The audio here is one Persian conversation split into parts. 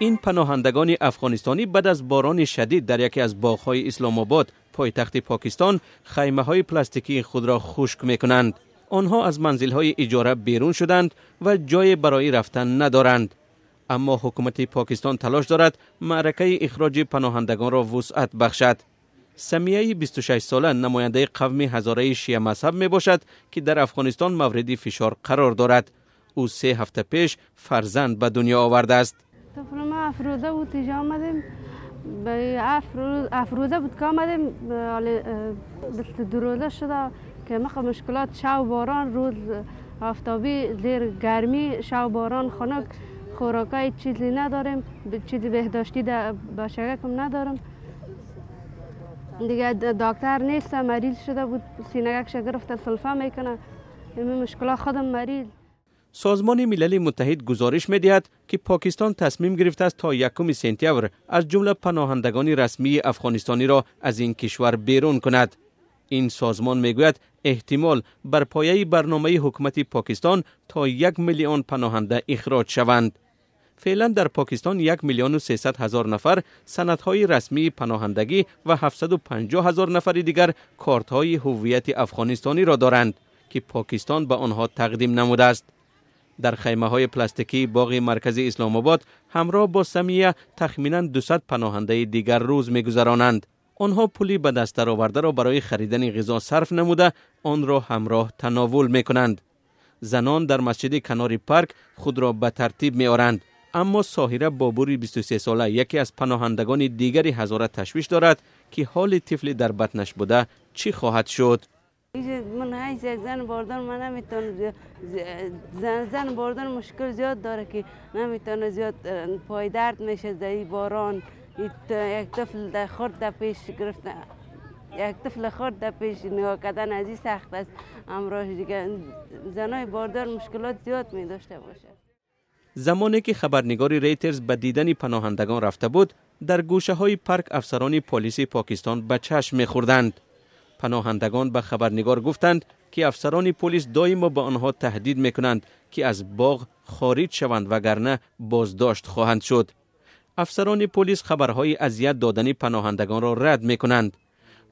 این پناهندگان افغانستانی بعد از باران شدید در یکی از باغ‌های اسلام آباد پایتخت پاکستان خیمه‌های پلاستیکی خود را خشک می‌کنند. آنها از منزل‌های اجاره بیرون شدند و جای برای رفتن ندارند. اما حکومت پاکستان تلاش دارد معرکه اخراج پناهندگان را وسعت بخشد. سمیه 26 ساله نماینده قوم هزاره شیعه مذهب می باشد که در افغانستان مورد فشار قرار دارد. او 3 هفته پیش فرزند به دنیا آورده است. طفل ما افروزه بود اینجا آمدیم، افروزه بود که آمدیم دو روزه شده که مشکلات شو باران، روز آفتابی، زیر گرمی، شو باران، خنک، خوراکای چیزی نداریم، چیزی بهداشتی باشگکم ندارم. دیگه دکتر نیست، مریض شده بود، سینه‌اش گرفته سلفه میکنه، این مشکلات خودم مریض. سازمان ملل متحد گزارش می‌دهد که پاکستان تصمیم گرفته است تا 1 سپتامبر از جمله پناهندگان رسمی افغانستانی را از این کشور بیرون کند. این سازمان میگوید احتمال بر پایه برنامه حکومت پاکستان تا 1 میلیون پناهنده اخراج شوند. فعلا در پاکستان 1,300,000 نفر سندهای رسمی پناهندگی و 750,000 نفر دیگر کارت‌های هویت افغانستانی را دارند که پاکستان به آنها تقدیم نموده است. در خیمه‌های پلاستیکی باغ مرکزی اسلام آباد همراه با سمیه تخمیناً 200 پناهنده دیگر روز می‌گذرانند. آنها پولی به دست درآورده را برای خریدن غذا صرف نموده آن را همراه تناول می‌کنند. زنان در مسجد کنار پارک خود را به ترتیب می‌آورند. اما ساهره بابوری 23 ساله یکی از پناهندگان دیگری هزاره تشویش دارد که حال طفل در بطنش بوده چی خواهد شد. من هیچ یک زن باردن من نمیتونم، زن باردن مشکل زیاد داره که نمیتونه، زیاد پای درد میشه در باران. یک طفل در خورد در پیش گرفتن، یک طفل خورد در پیش نگاه کردن از این سخت است. امروز دیگه زنای باردار مشکلات زیاد می داشته باشه. زمانی که خبرنگار ریترز به دیدن پناهندگان رفته بود، در گوشه های پارک افسران پلیس پاکستان به چشم می‌خوردند. پناهندگان به خبرنگار گفتند که افسران پلیس دائما به آنها تهدید می‌کنند که از باغ خارج شوند وگرنه بازداشت خواهند شد. افسران پلیس خبرهای اذیت دادن پناهندگان را رد می‌کنند.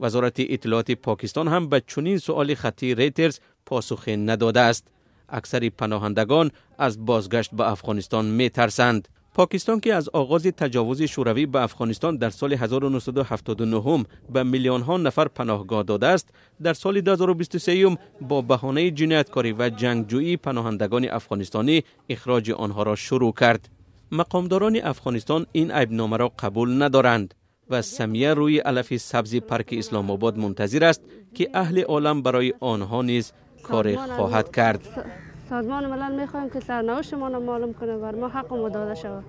وزارت اطلاعات پاکستان هم به چنین سؤال خطی ریترز پاسخ نداده است. اکثر پناهندگان از بازگشت به افغانستان می‌ترسند. پاکستان که از آغاز تجاوز شوروی به افغانستان در سال 1979 به میلیون ها نفر پناهگاه داده است، در سال 2023 با بهانه جنایتکاری و جنگجویی پناهندگان افغانستانی اخراج آنها را شروع کرد. مقامداران افغانستان این عیبنامه را قبول ندارند و سمیه روی علف سبز پارک اسلام آباد منتظر است که اهل عالم برای آنها نیز کار خواهد کرد. سازمان ملل میخوایم که سرنوشت ما را معلوم کنه و ما حق ما داده شود.